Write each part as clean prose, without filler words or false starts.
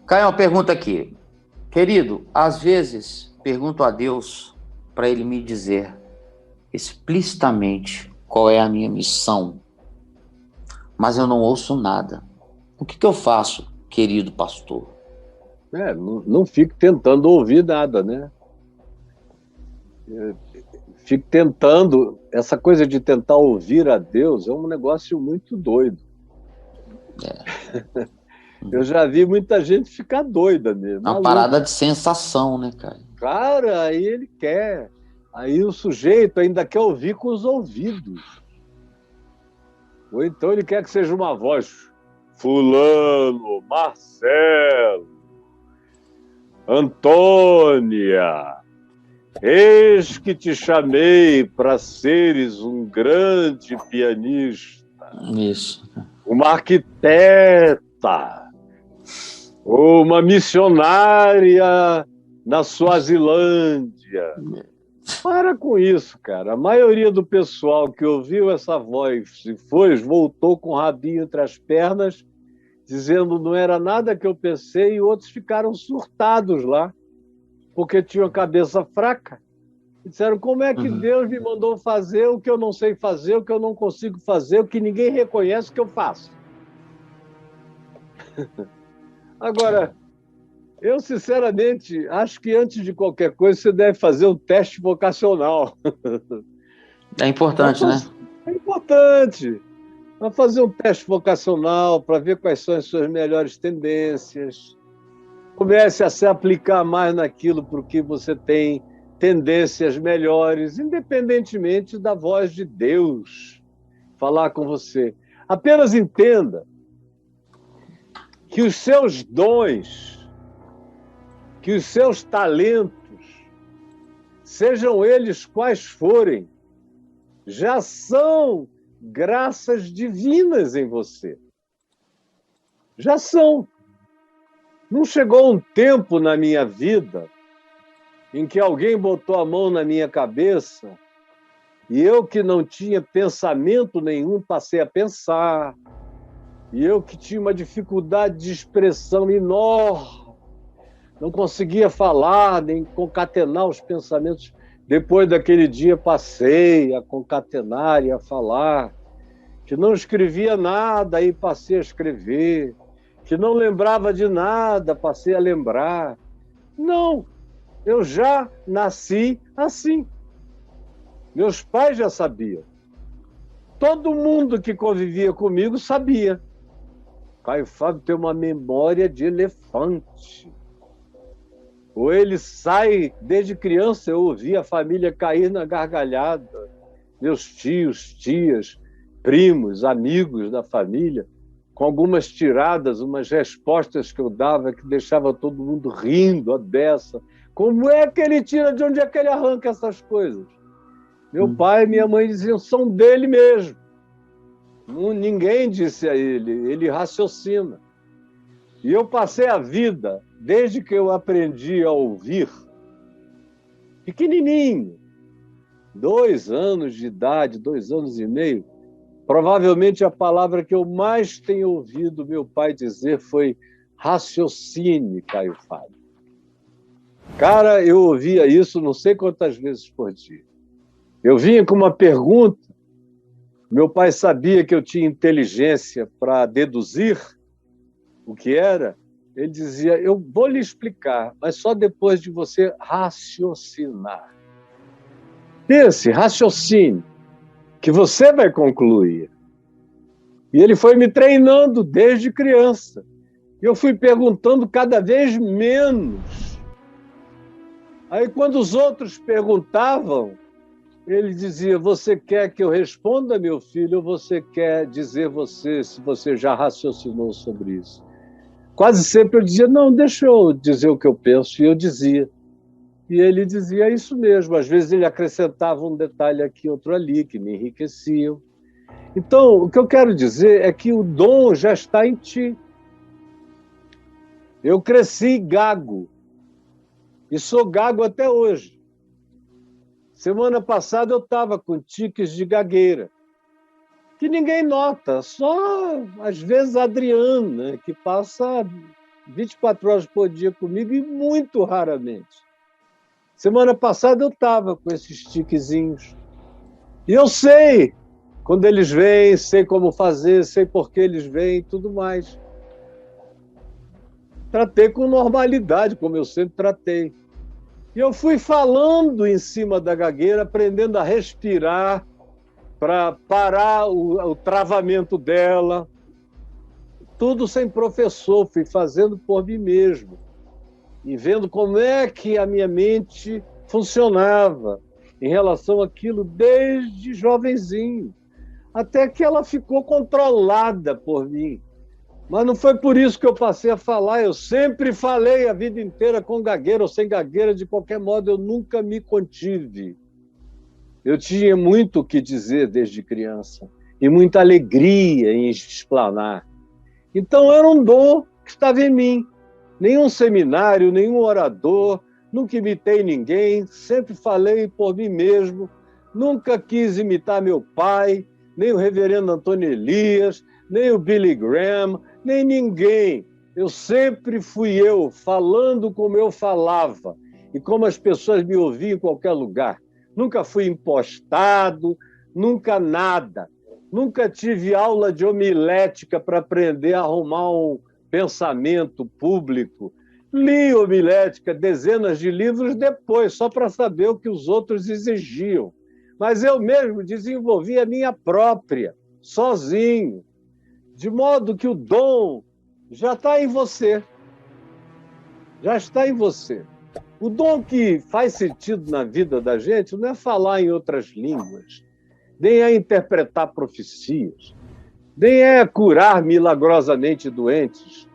Caio, uma pergunta aqui. Querido, às vezes pergunto a Deus para Ele me dizer explicitamente qual é a minha missão, mas eu não ouço nada. O que eu faço, querido pastor? Não fique tentando ouvir nada, né? Fique tentando. Essa coisa de tentar ouvir a Deus é um negócio muito doido. Eu já vi muita gente ficar doida mesmo, Uma maluca. parada de sensação, né, cara? Cara, aí ele quer. Aí o sujeito ainda quer ouvir com os ouvidos. Ou então ele quer que seja uma voz. Fulano, Marcelo, Antônia, eis que te chamei para seres um grande pianista, Isso. uma arquiteta, ou uma missionária na Suazilândia. Para com isso, cara. A maioria do pessoal que ouviu essa voz e voltou com o rabinho entre as pernas, dizendo não era nada que eu pensei, e outros ficaram surtados lá, porque tinham a cabeça fraca. E disseram, como é que Deus me mandou fazer o que eu não sei fazer, o que eu não consigo fazer, o que ninguém reconhece que eu faço? Agora, eu, sinceramente, acho que antes de qualquer coisa você deve fazer um teste vocacional. É importante, né? É importante. Vai fazer um teste vocacional para ver quais são as suas melhores tendências. Comece a se aplicar mais naquilo por que você tem tendências melhores, independentemente da voz de Deus falar com você. Apenas entenda que os seus dons, que os seus talentos, sejam eles quais forem, já são graças divinas em você. Já são. Não chegou um tempo na minha vida em que alguém botou a mão na minha cabeça e eu, que não tinha pensamento nenhum, passei a pensar. E eu, que tinha uma dificuldade de expressão enorme, não conseguia falar nem concatenar os pensamentos. Depois daquele dia passei a concatenar e a falar, que não escrevia nada, aí passei a escrever, que não lembrava de nada, passei a lembrar. Não, eu já nasci assim. Meus pais já sabiam. Todo mundo que convivia comigo sabia. Caio Fábio tem uma memória de elefante. Ou ele sai, desde criança eu ouvi a família cair na gargalhada. Meus tios, tias, primos, amigos da família, com algumas tiradas, umas respostas que eu dava que deixava todo mundo rindo a beça. Como é que ele tira, de onde é que ele arranca essas coisas? Meu pai e minha mãe diziam, são dele mesmo. Ninguém disse a ele raciocina. E eu passei a vida, desde que eu aprendi a ouvir, pequenininho, 2 anos de idade, 2 anos e meio, provavelmente a palavra que eu mais tenho ouvido meu pai dizer foi raciocine, Caio Fábio. Cara, eu ouvia isso não sei quantas vezes por dia. Eu vinha com uma pergunta, meu pai sabia que eu tinha inteligência para deduzir o que era, ele dizia, eu vou lhe explicar, mas só depois de você raciocinar. Pense, raciocine, que você vai concluir. E ele foi me treinando desde criança. E eu fui perguntando cada vez menos. Aí, quando os outros perguntavam, ele dizia, você quer que eu responda, meu filho, ou você quer dizer se você já raciocinou sobre isso? Quase sempre eu dizia, não, deixa eu dizer o que eu penso, e eu dizia. E ele dizia isso mesmo. Às vezes ele acrescentava um detalhe aqui, outro ali, que me enriqueciam. Então, o que eu quero dizer é que o dom já está em ti. Eu cresci gago, e sou gago até hoje. Semana passada eu estava com tiques de gagueira, que ninguém nota, só às vezes a Adriana, que passa 24 horas por dia comigo e muito raramente. Semana passada eu estava com esses tiquezinhos. E eu sei quando eles vêm, sei como fazer, sei por que eles vêm e tudo mais. Tratei com normalidade, como eu sempre tratei. E eu fui falando em cima da gagueira, aprendendo a respirar para parar o travamento dela. Tudo sem professor, fui fazendo por mim mesmo. E vendo como é que a minha mente funcionava em relação àquilo desde jovenzinho, até que ela ficou controlada por mim. Mas não foi por isso que eu passei a falar, eu sempre falei a vida inteira com gagueira ou sem gagueira, de qualquer modo eu nunca me contive. Eu tinha muito o que dizer desde criança, e muita alegria em explanar. Então era um dom que estava em mim. Nenhum seminário, nenhum orador, nunca imitei ninguém, sempre falei por mim mesmo, nunca quis imitar meu pai, nem o reverendo Antônio Elias, nem o Billy Graham, nem ninguém. Eu sempre fui eu, falando como eu falava e como as pessoas me ouviam em qualquer lugar. Nunca fui impostado, nunca nada. Nunca tive aula de homilética para aprender a arrumar um pensamento público. Li homilética, dezenas de livros depois, só para saber o que os outros exigiam. Mas eu mesmo desenvolvi a minha própria, sozinho. De modo que o dom já está em você. Já está em você. O dom que faz sentido na vida da gente não é falar em outras línguas, nem é interpretar profecias, nem é curar milagrosamente doentes.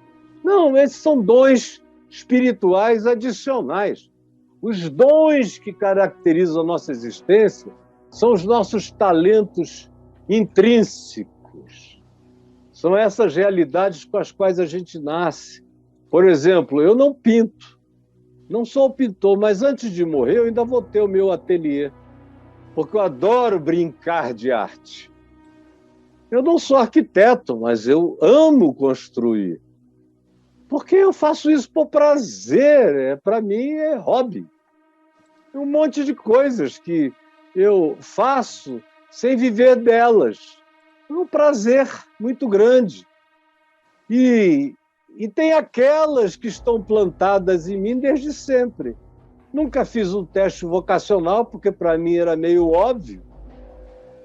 Não, esses são dons espirituais adicionais. Os dons que caracterizam a nossa existência são os nossos talentos intrínsecos. São essas realidades com as quais a gente nasce. Por exemplo, eu não pinto. Não sou pintor, mas antes de morrer eu ainda vou ter o meu ateliê, porque eu adoro brincar de arte. Eu não sou arquiteto, mas eu amo construir. Porque eu faço isso por prazer, para mim é hobby. Um monte de coisas que eu faço sem viver delas. É um prazer muito grande. E tem aquelas que estão plantadas em mim desde sempre. Nunca fiz um teste vocacional, porque para mim era meio óbvio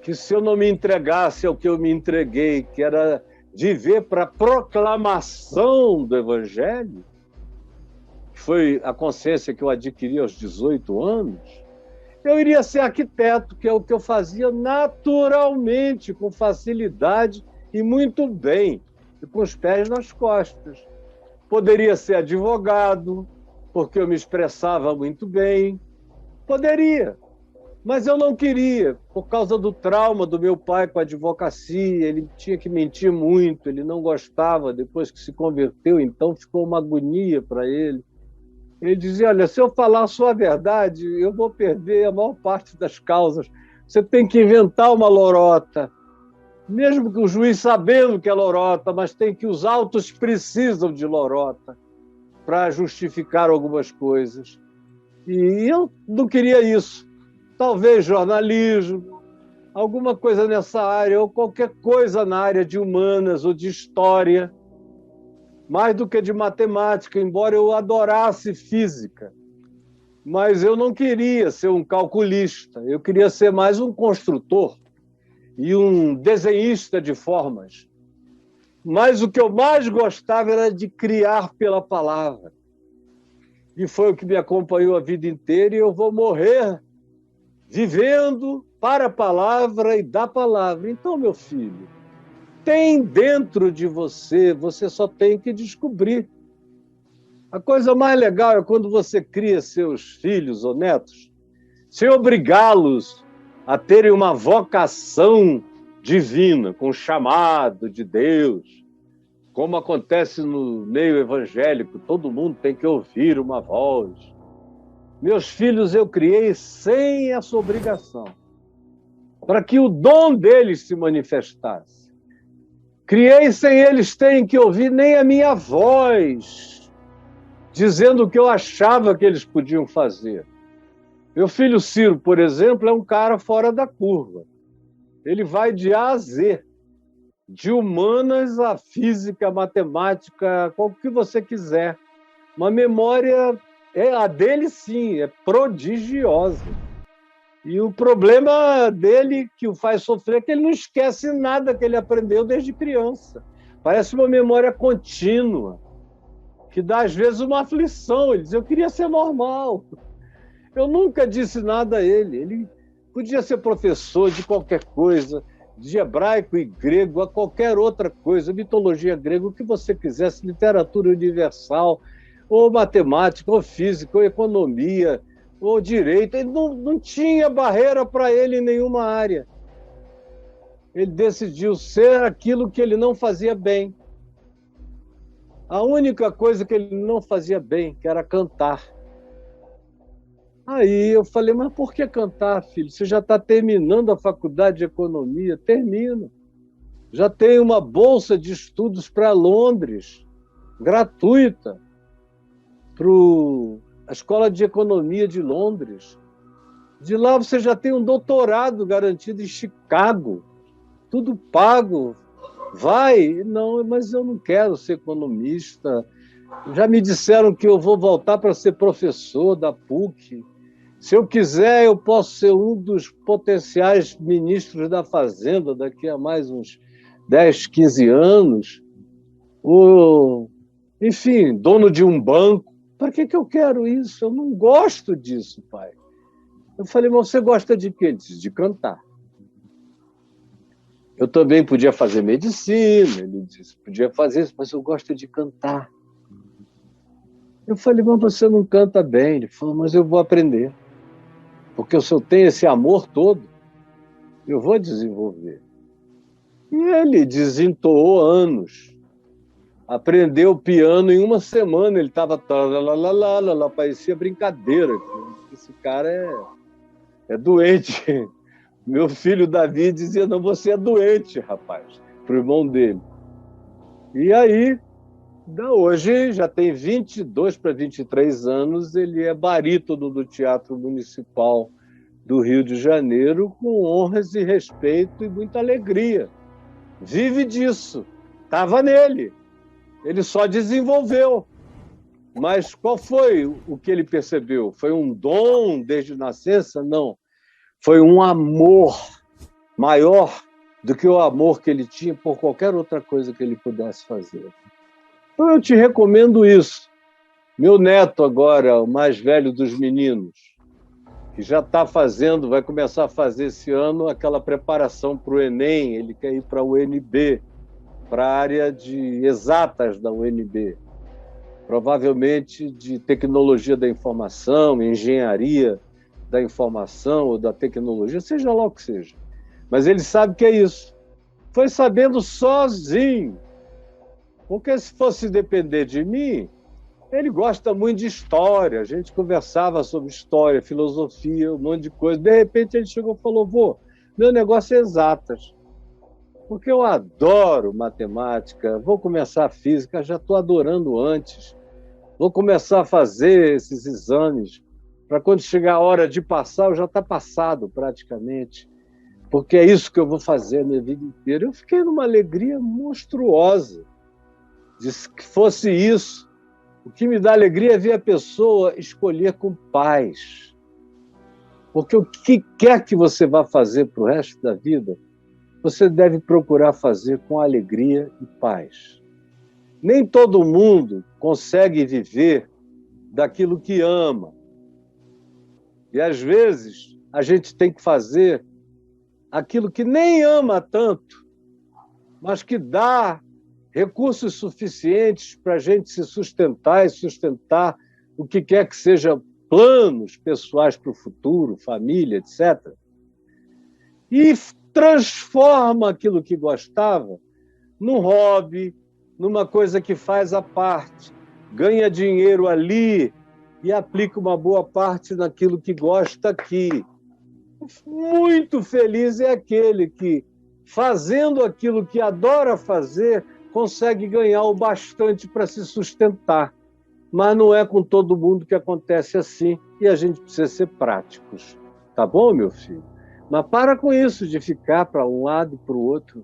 que se eu não me entregasse ao que eu me entreguei, que era viver para a proclamação do Evangelho, que foi a consciência que eu adquiri aos 18 anos, eu iria ser arquiteto, que é o que eu fazia naturalmente, com facilidade e muito bem, e com os pés nas costas. Poderia ser advogado, porque eu me expressava muito bem. Poderia, mas eu não queria, por causa do trauma do meu pai com a advocacia. Ele tinha que mentir muito, ele não gostava. Depois que se converteu, então ficou uma agonia para ele. Ele dizia, olha, se eu falar só a verdade, eu vou perder a maior parte das causas. Você tem que inventar uma lorota, mesmo que o juiz sabendo que é lorota, mas tem que os autos precisam de lorota para justificar algumas coisas. E eu não queria isso. Talvez jornalismo, alguma coisa nessa área, ou qualquer coisa na área de humanas ou de história, mais do que de matemática, embora eu adorasse física. Mas eu não queria ser um calculista, eu queria ser mais um construtor e um desenhista de formas. Mas o que eu mais gostava era de criar pela palavra. E foi o que me acompanhou a vida inteira, e eu vou morrer vivendo para a palavra e da palavra. Então, meu filho, tem dentro de você, você só tem que descobrir. A coisa mais legal é quando você cria seus filhos ou netos, sem obrigá-los a terem uma vocação divina, com chamado de Deus, como acontece no meio evangélico, todo mundo tem que ouvir uma voz. Meus filhos eu criei sem essa obrigação, para que o dom deles se manifestasse. Criei sem eles terem que ouvir nem a minha voz, dizendo o que eu achava que eles podiam fazer. Meu filho Ciro, por exemplo, é um cara fora da curva. Ele vai de A a Z, de humanas a física, matemática, qual que você quiser. Uma memória, a dele sim, é prodigiosa. E o problema dele, que o faz sofrer, é que ele não esquece nada que ele aprendeu desde criança. Parece uma memória contínua, que dá às vezes uma aflição. Ele diz, eu queria ser normal. Eu nunca disse nada a ele. Ele podia ser professor de qualquer coisa, de hebraico e grego, a qualquer outra coisa, mitologia grega, o que você quisesse, literatura universal, ou matemática, ou física, ou economia, ou direito. Ele não tinha barreira para ele em nenhuma área. Ele decidiu ser aquilo que ele não fazia bem. A única coisa que ele não fazia bem, que era cantar. Aí eu falei, mas por que cantar, filho? Você já está terminando a faculdade de economia. Termina. Já tem uma bolsa de estudos para Londres, gratuita, para a Escola de Economia de Londres. De lá você já tem um doutorado garantido em Chicago. Tudo pago. Vai. Não, mas eu não quero ser economista. Já me disseram que eu vou voltar para ser professor da PUC. Se eu quiser, eu posso ser um dos potenciais ministros da Fazenda daqui a mais uns 10, 15 anos. Ou, enfim, dono de um banco. Para que eu quero isso? Eu não gosto disso, pai. Eu falei, mas você gosta de quê? Ele disse, de cantar. Eu também podia fazer medicina, ele disse, podia fazer isso, mas eu gosto de cantar. Eu falei, mas você não canta bem. Ele falou, mas eu vou aprender. Porque se eu tenho esse amor todo, eu vou desenvolver. E ele desentoou anos. Aprendeu piano em uma semana. Ele estava... parecia brincadeira. Esse cara é doente. Meu filho Davi dizia, não, você é doente, rapaz, para o irmão dele. E aí, hoje, já tem 22 para 23 anos, ele é barítono do Teatro Municipal do Rio de Janeiro, com honras e respeito e muita alegria. Vive disso. Estava nele. Ele só desenvolveu. Mas qual foi o que ele percebeu? Foi um dom desde nascença? Não. Foi um amor maior do que o amor que ele tinha por qualquer outra coisa que ele pudesse fazer. Então eu te recomendo isso. Meu neto agora, o mais velho dos meninos, que já está fazendo, vai começar a fazer esse ano aquela preparação para o Enem, ele quer ir para a UNB, para a área de exatas da UNB, provavelmente de tecnologia da informação, engenharia da informação ou da tecnologia, seja lá o que seja. Mas ele sabe que é isso. Foi sabendo sozinho. Porque se fosse depender de mim, ele gosta muito de história. A gente conversava sobre história, filosofia, um monte de coisa. De repente ele chegou e falou, vô, meu negócio é exatas. Porque eu adoro matemática, vou começar a física, já estou adorando antes. Vou começar a fazer esses exames, para quando chegar a hora de passar, eu já está passado praticamente. Porque é isso que eu vou fazer a minha vida inteira. Eu fiquei numa alegria monstruosa. Disse que fosse isso. O que me dá alegria é ver a pessoa escolher com paz. Porque o que quer que você vá fazer para o resto da vida, você deve procurar fazer com alegria e paz. Nem todo mundo consegue viver daquilo que ama. E, às vezes, a gente tem que fazer aquilo que nem ama tanto, mas que dá recursos suficientes para a gente se sustentar e sustentar o que quer que seja planos pessoais para o futuro, família, etc. E transforma aquilo que gostava num hobby, numa coisa que faz à parte, ganha dinheiro ali e aplica uma boa parte naquilo que gosta aqui. Muito feliz é aquele que fazendo aquilo que adora fazer, consegue ganhar o bastante para se sustentar. Mas não é com todo mundo que acontece assim, e a gente precisa ser práticos. Tá bom, meu filho? Mas para com isso de ficar para um lado e para o outro.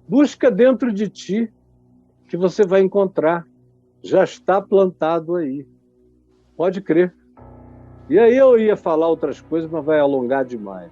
Busca dentro de ti, que você vai encontrar. Já está plantado aí. Pode crer. E aí eu ia falar outras coisas, mas vai alongar demais.